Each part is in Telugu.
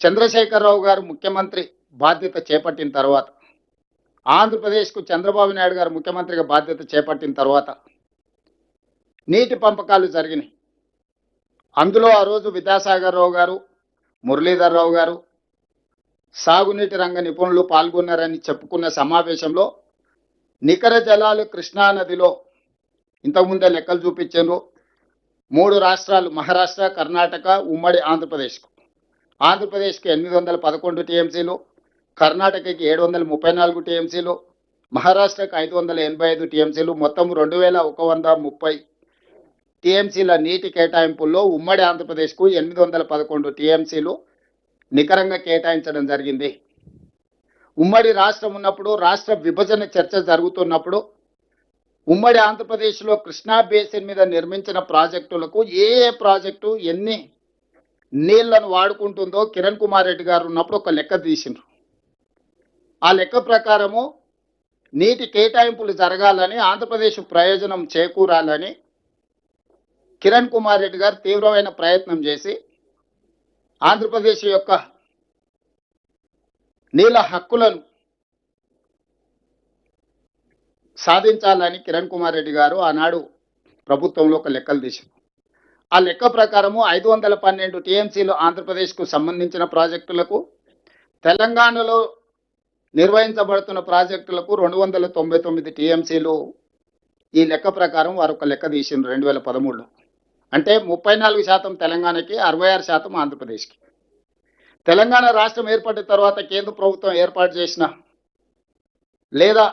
చంద్రశేఖరరావు గారు ముఖ్యమంత్రి బాధ్యత చేపట్టిన తర్వాత, ఆంధ్రప్రదేశ్కు చంద్రబాబు నాయుడు గారు ముఖ్యమంత్రిగా బాధ్యత చేపట్టిన తర్వాత నీటి పంపకాలు జరిగినాయి. అందులో ఆ రోజు విద్యాసాగర్ రావు గారు, మురళీధర్ రావు గారు, సాగునీటి రంగ నిపుణులు పాల్గొన్నారని చెప్పుకున్న సమావేశంలో నికర జలాలు కృష్ణానదిలో ఇంతకుముందే లెక్కలు చూపించారు. 3 రాష్ట్రాలు మహారాష్ట్ర, కర్ణాటక, ఉమ్మడి ఆంధ్రప్రదేశ్కి 811 టీఎంసీలు, కర్ణాటకకి 734 టీఎంసీలు, మహారాష్ట్రకి 585 టీఎంసీలు, మొత్తం 2130 టీఎంసీల నీటి కేటాయింపుల్లో ఉమ్మడి ఆంధ్రప్రదేశ్కు 811 టీఎంసీలు నికరంగా కేటాయించడం జరిగింది. ఉమ్మడి రాష్ట్రం ఉన్నప్పుడు, రాష్ట్ర విభజన చర్చ జరుగుతున్నప్పుడు ఉమ్మడి ఆంధ్రప్రదేశ్లో కృష్ణా బేసిన్ మీద నిర్మించిన ప్రాజెక్టులకు ఏ ప్రాజెక్టు ఎన్ని నీళ్లను వాడుకుంటుందో కిరణ్ కుమార్ రెడ్డి గారు ఉన్నప్పుడు ఒక లెక్క తీసిండ్రు. ఆ లెక్క ప్రకారము నీటి కేటాయింపులు జరగాలని, ఆంధ్రప్రదేశ్ ప్రయోజనం చేకూరాలని కిరణ్ కుమార్ రెడ్డి గారు తీవ్రమైన ప్రయత్నం చేసి ఆంధ్రప్రదేశ్ యొక్క నీళ్ళ హక్కులను సాధించాలని కిరణ్ కుమార్ రెడ్డి గారు ఆనాడు ప్రభుత్వంలో ఒక లెక్కలు తీశారు. ఆ లెక్క ప్రకారము 512 టీఎంసీలు ఆంధ్రప్రదేశ్కు సంబంధించిన ప్రాజెక్టులకు, తెలంగాణలో నిర్వహించబడుతున్న ప్రాజెక్టులకు 299 టీఎంసీలు ఈ లెక్క ప్రకారం వారు ఒక లెక్క తీసిండ్రు 2013లో. అంటే 34% తెలంగాణకి, 66% ఆంధ్రప్రదేశ్కి. తెలంగాణ రాష్ట్రం ఏర్పడిన తర్వాత కేంద్ర ప్రభుత్వం ఏర్పాటు చేసిన లేదా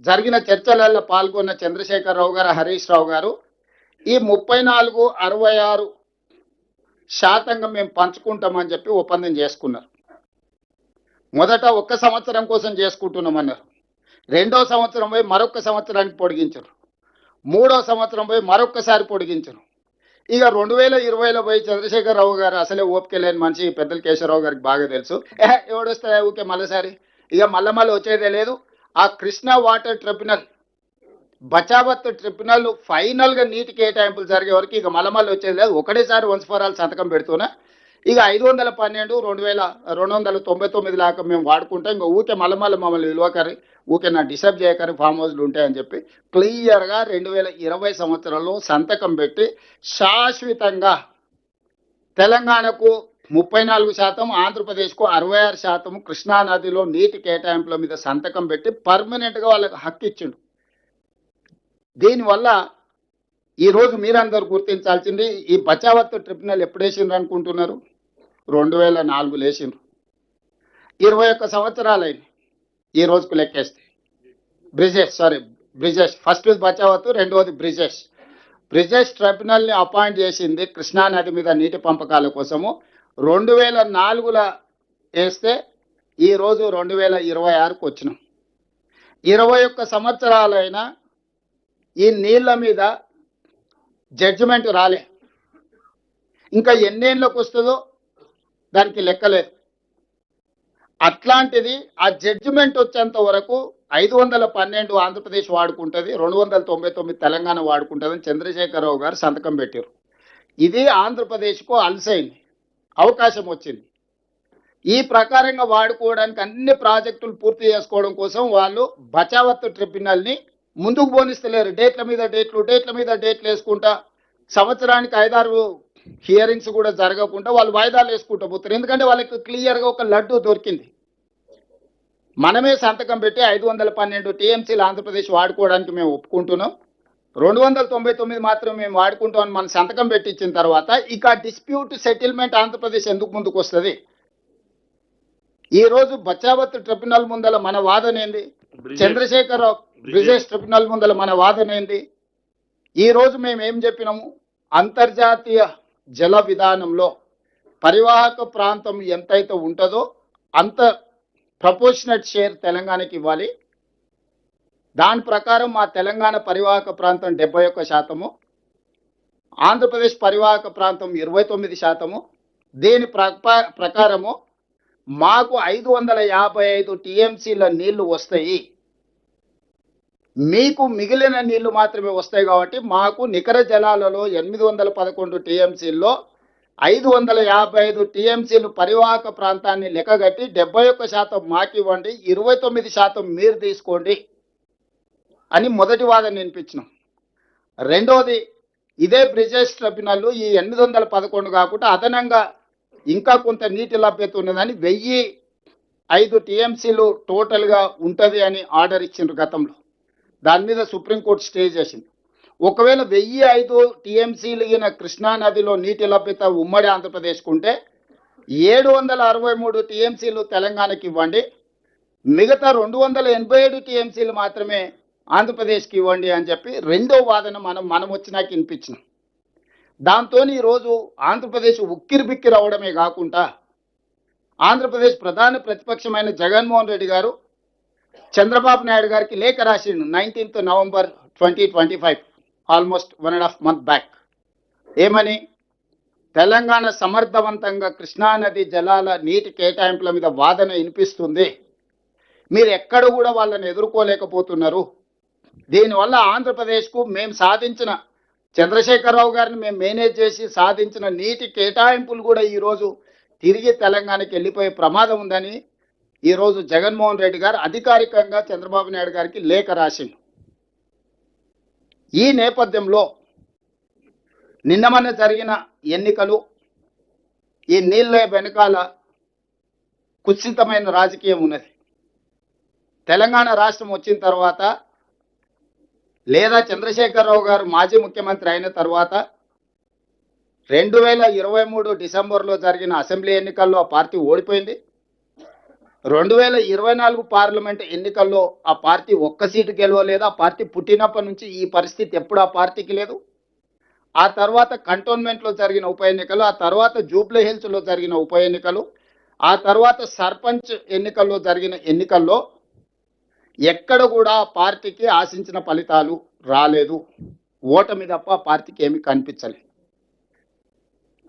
జరిగిన చర్చలలో పాల్గొన్న చంద్రశేఖరరావు గారు, హరీష్ రావు గారు ఈ 34, 66% మేము పంచుకుంటామని చెప్పి ఒప్పందం చేసుకున్నారు. మొదట 1 సంవత్సరం కోసం చేసుకుంటున్నామన్నారు. 2వ సంవత్సరం పోయి మరొక సంవత్సరానికి పొడిగించారు. 3వ సంవత్సరం పోయి మరొకసారి పొడిగించారు. ఇక 2020లో పోయి చంద్రశేఖరరావు గారు అసలే ఓపిక లేని మనిషి, పెద్దల కేశవరావు గారికి బాగా తెలుసు. ఎవడొస్తాయి ఊకే మళ్ళీసారి, ఇక మళ్ళీ వచ్చేదే లేదు. ఆ Krishna water tribunal, Bachawat tribunal ఫైనల్గా నీటి కేటాయింపులు జరిగే వరకు ఇక మళ్ళీ వచ్చేది లేదు. ఒకటేసారి వన్స్ ఫర్ ఆల్ సంతకం పెడుతున్నా ఇక 512, 2299 దాకా మేము వాడుకుంటాం. ఇంకా ఊకే మళ్ళీ మమ్మల్ని విలువకరి, ఊకే నా డిస్టర్బ్ చేయకరి, ఫామ్ హౌస్లు ఉంటాయని చెప్పి క్లియర్గా 2020 సంవత్సరంలో సంతకం పెట్టి శాశ్వతంగా తెలంగాణకు 34%, ఆంధ్రప్రదేశ్కు 66% కృష్ణానదిలో నీటి కేటాయింపుల మీద సంతకం పెట్టి పర్మనెంట్గా వాళ్ళకి హక్కు ఇచ్చిండు. దీనివల్ల ఈరోజు మీరందరూ గుర్తించాల్సింది, ఈ బచావత్ ట్రిబ్యునల్ ఎప్పుడు వేసిండ్రు అనుకుంటున్నారు? 2004లో వేసిండ్రు. 21 సంవత్సరాలైంది ఈ రోజుకు లెక్కేస్తే. బ్రిజేష్ ఫస్ట్ బచావత్, రెండవది బ్రిజేష్ ట్రిబ్యునల్ని అపాయింట్ చేసింది కృష్ణానది మీద నీటి పంపకాల కోసము 2004లో వేస్తే ఈరోజు 2026కు వచ్చినాం. 21 సంవత్సరాలైనా ఈ నీళ్ల మీద జడ్జిమెంట్ రాలే. ఇంకా ఎన్నేళ్ళకు వస్తుందో దానికి లెక్కలేదు. అట్లాంటిది ఆ జడ్జిమెంట్ వచ్చేంత వరకు 512 ఆంధ్రప్రదేశ్ వాడుకుంటుంది, 299 తెలంగాణ వాడుకుంటుందని చంద్రశేఖరరావు గారు సంతకం పెట్టారు. ఇది ఆంధ్రప్రదేశ్కు అలసైంది, అవకాశం వచ్చింది. ఈ ప్రకారంగా వాడుకోవడానికి అన్ని ప్రాజెక్టులు పూర్తి చేసుకోవడం కోసం వాళ్ళు బచావత్ ట్రిబ్యునల్ని ముందుకు పోనిస్తలేరు. డేట్ల మీద డేట్లు వేసుకుంటా సంవత్సరానికి 5-6 హియరింగ్స్ కూడా జరగకుండా వాళ్ళు వాయిదాలు వేసుకుంటూ పోతారు. ఎందుకంటే వాళ్ళకి క్లియర్గా ఒక లడ్డు దొరికింది. మనమే సంతకం పెట్టి 512 టీఎంసీలు ఆంధ్రప్రదేశ్ వాడుకోవడానికి మేము ఒప్పుకుంటున్నాం, 299 మాత్రం మేము వాడుకుంటామని మనం సంతకం పెట్టించిన తర్వాత ఇక డిస్ప్యూట్ సెటిల్మెంట్ ఆంధ్రప్రదేశ్ ఎందుకు ముందుకు వస్తుంది? ఈరోజు బచావత్ ట్రిబ్యునల్ ముందల మన వాదన ఏంది? చంద్రశేఖరరావు బ్రిజేష్ ట్రిబ్యునల్ ముందల మన వాదన ఏంది? ఈరోజు మేము ఏం చెప్పినాము? అంతర్జాతీయ జల విధానంలో పరివాహక ప్రాంతం ఎంతైతే ఉంటుందో అంత ప్రపోర్షనట్ షేర్ తెలంగాణకి ఇవ్వాలి. దాని ప్రకారం మా తెలంగాణ పరివాహక ప్రాంతం 71%, ఆంధ్రప్రదేశ్ పరివాహక ప్రాంతం 29%. దీని ప్రకారము మాకు 555 టీఎంసీల నీళ్లు వస్తాయి, మీకు మిగిలిన నీళ్లు మాత్రమే వస్తాయి. కాబట్టి మాకు నికర జలాలలో 811 టీఎంసీల్లో 555 టీఎంసీలు పరివాహక ప్రాంతాన్ని లెక్కగట్టి 71% మాకివ్వండి, 29% మీరు తీసుకోండి అని మొదటి వాదన వినిపించినాం. రెండోది, ఇదే బ్రిజేష్ ట్రిబ్యునల్ ఈ 811 కాకుండా అదనంగా ఇంకా కొంత నీటి లభ్యత ఉన్నదని 1005 టీఎంసీలు టోటల్గా ఉంటుంది అని ఆర్డర్ ఇచ్చిండ్రు గతంలో. దాని మీద సుప్రీంకోర్టు స్టే చేసింది. ఒకవేళ 1005 టీఎంసీలు కృష్ణా నదిలో నీటి లభ్యత ఉమ్మడి ఆంధ్రప్రదేశ్కు ఉంటే 763 టీఎంసీలు తెలంగాణకి ఇవ్వండి, మిగతా 287 టీఎంసీలు మాత్రమే ఆంధ్రప్రదేశ్కి ఇవ్వండి అని చెప్పి రెండో వాదన మనం వచ్చినాక వినిపించినాం. దాంతో ఈరోజు ఆంధ్రప్రదేశ్ ఉక్కిరి బిక్కిరి అవడమే కాకుండా ఆంధ్రప్రదేశ్ ప్రధాన ప్రతిపక్షమైన జగన్మోహన్ రెడ్డి గారు చంద్రబాబు నాయుడు గారికి లేఖ రాసిండు 19th November 2025, almost 1.5 month back. ఏమని? తెలంగాణ సమర్థవంతంగా కృష్ణానది జలాల నీటి కేటాయింపుల మీద వాదన వినిపిస్తుంది, మీరు ఎక్కడ కూడా వాళ్ళని ఎదుర్కోలేకపోతున్నారు, దీనివల్ల ఆంధ్రప్రదేశ్కు మేము సాధించిన చంద్రశేఖరరావు గారిని మేము మేనేజ్ చేసి సాధించిన నీటి కేటాయింపులు కూడా ఈరోజు తిరిగి తెలంగాణకి వెళ్ళిపోయే ప్రమాదం ఉందని ఈరోజు జగన్మోహన్ రెడ్డి గారు అధికారికంగా చంద్రబాబు నాయుడు గారికి లేఖ రాసిండు. ఈ నేపథ్యంలో నిన్న జరిగిన ఎన్నికలు, ఈ నీళ్ళ వెనకాల కుత్సితమైన రాజకీయం ఉన్నది. తెలంగాణ రాష్ట్రం వచ్చిన తర్వాత లేదా చంద్రశేఖరరావు గారు మాజీ ముఖ్యమంత్రి అయిన తర్వాత 2023 డిసెంబర్లో జరిగిన అసెంబ్లీ ఎన్నికల్లో ఆ పార్టీ ఓడిపోయింది. 2024 పార్లమెంట్ ఎన్నికల్లో ఆ పార్టీ ఒక్క సీటు గెలవలేదు. ఆ పార్టీ పుట్టినప్పటి నుంచి ఈ పరిస్థితి ఎప్పుడు ఆ పార్టీకి లేదు. ఆ తర్వాత కంటోన్మెంట్లో జరిగిన ఉప ఎన్నికలు, ఆ తర్వాత జూబ్లీ హిల్స్లో జరిగిన ఉప ఎన్నికలు, ఆ తర్వాత సర్పంచ్ ఎన్నికల్లో జరిగిన ఎన్నికల్లో ఎక్కడ కూడా పార్టీకి ఆశించిన ఫలితాలు రాలేదు. ఓటమి తప్ప పార్టీకి ఏమీ కనిపించలేదు.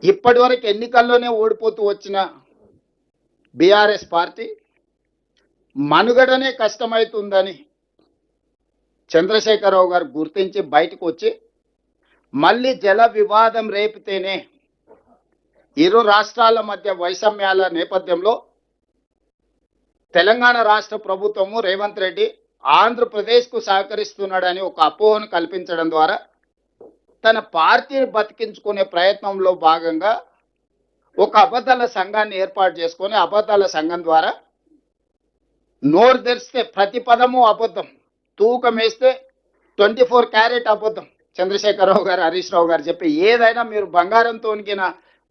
ఇప్పటి వరకు ఎన్నికల్లోనే ఓడిపోతూ వచ్చిన బీఆర్ఎస్ పార్టీ మనుగడనే కష్టమవుతుందని చంద్రశేఖరరావు గారు గుర్తించి బయటకు వచ్చి మళ్ళీ జల వివాదం రేపితేనే ఇరు రాష్ట్రాల మధ్య వైషమ్యాల నేపథ్యంలో తెలంగాణ రాష్ట్ర ప్రభుత్వము రేవంత్ రెడ్డి ఆంధ్రప్రదేశ్కు సహకరిస్తున్నాడని ఒక అపోహను కల్పించడం ద్వారా తన పార్టీని బతికించుకునే ప్రయత్నంలో భాగంగా ఒక అబద్ధాల సంఘాన్ని ఏర్పాటు చేసుకొని అబద్ధాల సంఘం ద్వారా నోరు తెరిస్తే ప్రతి పదము అబద్ధం, తూకం వేస్తే 24 క్యారెట్ అబద్ధం. చంద్రశేఖరరావు గారు, హరీష్ రావు గారు చెప్పి ఏదైనా మీరు బంగారంతో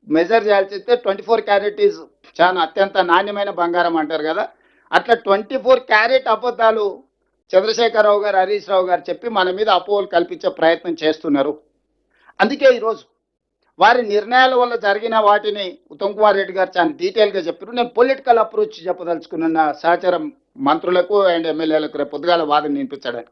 మెజర్ చేయాల్సి వస్తే 24 క్యారెట్ ఈజ్ చాలా అత్యంత నాణ్యమైన బంగారం అంటారు కదా, అట్లా 24 క్యారెట్ అబద్ధాలు చంద్రశేఖరరావు గారు, హరీష్ రావు గారు చెప్పి మన మీద అపోహలు కల్పించే ప్రయత్నం చేస్తున్నారు. అందుకే ఈరోజు వారి నిర్ణయాల వల్ల జరిగిన వాటిని ఉత్తమ్ కుమార్ రెడ్డి గారు చాలా డీటెయిల్గా చెప్పారు. నేను పొలిటికల్ అప్రోచ్ చెప్పదలుచుకున్న సహచరం మంత్రులకు అండ్ ఎమ్మెల్యేలకు రేపు పొద్దుగాల వాదన వినిపించడానికి.